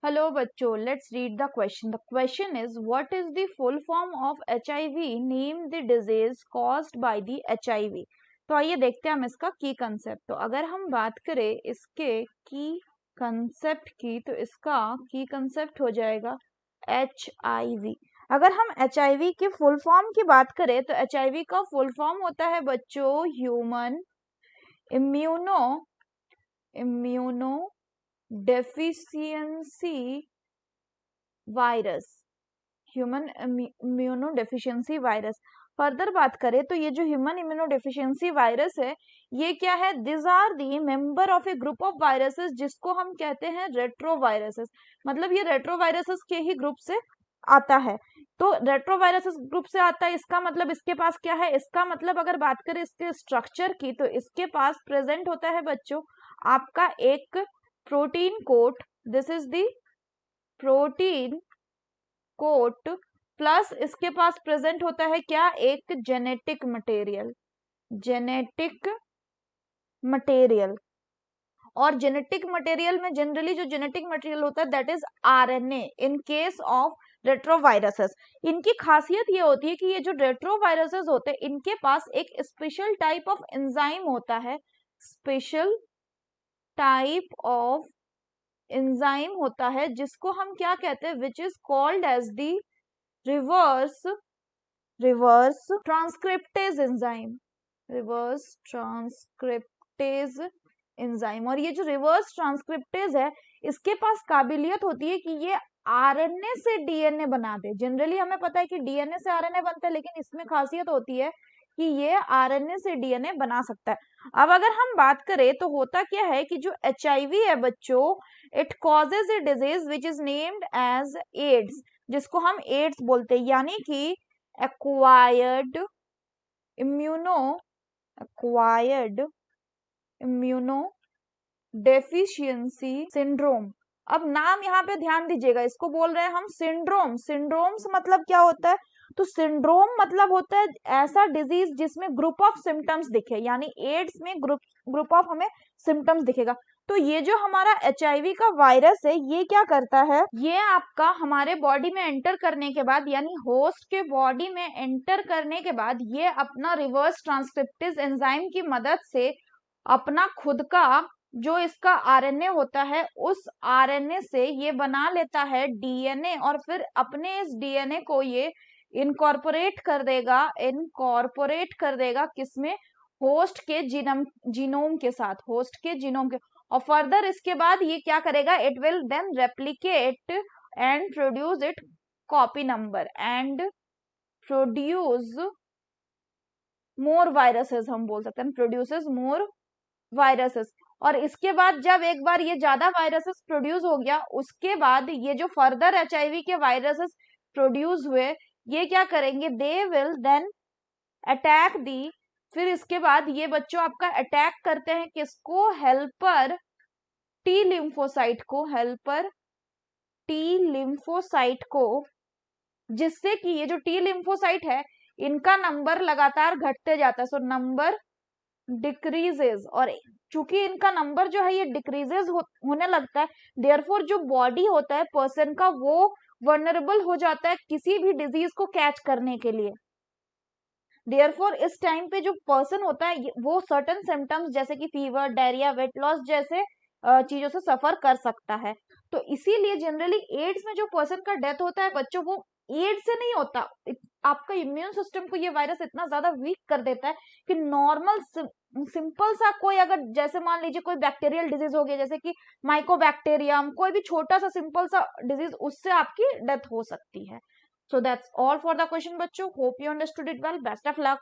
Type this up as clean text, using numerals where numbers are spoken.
Hello बच्चों, let's read the question. The question is, what is the full form of HIV? Name the disease caused by the HIV. तो आइए देखते हैं हम इसका की कंसेप्ट. तो अगर हम बात करें इसके की कंसेप्ट की, तो इसका की कंसेप्ट हो जाएगा HIV. अगर हम HIV के फुल फॉर्म की बात करें तो HIV का फुल फॉर्म होता है बच्चों human immuno deficiency virus. Human immuno deficiency virus. Further बात करें तो ये जो ह्यूमन इम्यूनो डेफिशिएंसी वायरस है, ये क्या है? This are the member of a group of viruses जिसको हम कहते हैं रेट्रो वायरसेस. मतलब ये रेट्रो वायरसेस के ही ग्रुप से आता है. तो रेट्रो वायरसेस ग्रुप से आता है, इसका मतलब इसके पास क्या है? इसका मतलब अगर बात करें इसके स्ट्रक्चर की, तो इसके पास प्रेजेंट होता है बच्चों आपका एक protein coat. This is the protein coat plus इसके पास प्रेजेंट होता है क्या? एक जेनेटिक मटेरियल. और जेनेटिक मटेरियल में जनरली जो जेनेटिक मटेरियल होता है that is RNA in case of retroviruses. इनकी खासियत ये होती है कि ये जो रेट्रोवायरसेस होते हैं इनके पास एक स्पेशल टाइप ऑफ एंजाइम होता है. स्पेशल टाइप ऑफ एंजाइम होता है जिसको हम क्या कहते हैं? Which is called as the reverse transcriptase enzyme. और ये जो रिवर्स ट्रांसक्रिप्टेज है इसके पास काबिलियत होती है कि ये आरएनए से डीएनए बना दे. जनरली हमें पता है कि डीएनए से आरएनए बनता है, लेकिन इसमें खासियत होती है कि ये आरएनए से डीएनए बना सकता है. अब अगर हम बात करें तो होता क्या है कि जो एचआईवी है बच्चों, it causes a disease which is named as AIDS, जिसको हम एड्स बोलते हैं, यानी कि एक्वायर्ड इम्यूनो डेफिशिएंसी सिंड्रोम. अब नाम यहाँ पे ध्यान दीजिएगा, इसको बोल रहे हैं हम सिंड्रोम्स. मतलब क्या होता है? तो सिंड्रोम मतलब होता है ऐसा डिजीज जिसमें ग्रुप ऑफ सिम्टम्स दिखे, यानी एड्स में ग्रुप ऑफ हमें सिम्टम्स दिखेगा. तो ये जो हमारा एचआईवी का वायरस है ये क्या करता है? ये आपका हमारे बॉडी में एंटर करने के बाद, यानी होस्ट के बॉडी में एंटर करने के बाद, ये अपना रिवर्स ट्रांसक्रिप्टेज एंजाइम की मदद से अपना खुद का जो इसका आरएनए होता है उस आरएनए से ये बना लेता है डीएनए, और फिर अपने इस डीएनए को ये इनकॉर्पोरेट कर देगा किसमें? होस्ट के जीनोम के साथ, और फर्दर इसके बाद ये क्या करेगा? It will then replicate and produce it copy number and produce more viruses. हम बोल सकते हैं प्रोड्यूसेस मोर वायरसेस. और इसके बाद जब एक बार ये ज्यादा वायरसेस प्रोड्यूस हो गया, उसके बाद ये जो फर्दर एचआईवी के वायरसेस प्रोड्यूस हुए ये क्या करेंगे? दे विल देन अटैक दी. फिर इसके बाद ये बच्चों आपका अटैक करते हैं किसको? हेल्पर टी लिम्फोसाइट को, जिससे कि ये जो टी लिम्फोसाइट है इनका नंबर लगातार घटते जाता है. So number decreases. और चूंकि इनका नंबर जो है ये डिक्रीजेज होने लगता है, देयरफॉर जो बॉडी होता है पर्सन का वो वर्नरेबल हो जाता है किसी भी डिजीज को कैच करने के लिए. देयरफॉर इस टाइम पे जो पर्सन होता है वो सर्टेन सिम्टम्स जैसे कि फीवर, डायरिया, वेट लॉस जैसे चीजों से सफर कर सकता है. तो इसीलिए जनरली एड्स में जो पर्सन का डेथ होता है बच्चों, वो एड्स से नहीं होता. आपका इम्यून सिस्टम को ये वायरस इतना ज्यादा वीक कर देता है कि नॉर्मल सिंपल सा कोई, अगर जैसे मान लीजिए कोई बैक्टीरियल डिजीज हो गया जैसे कि माइकोबैक्टीरियम, कोई भी छोटा सा सिंपल सा डिजीज, उससे आपकी डेथ हो सकती है. So that's all for the question बच्चों. Hope you understood it well. Best of luck.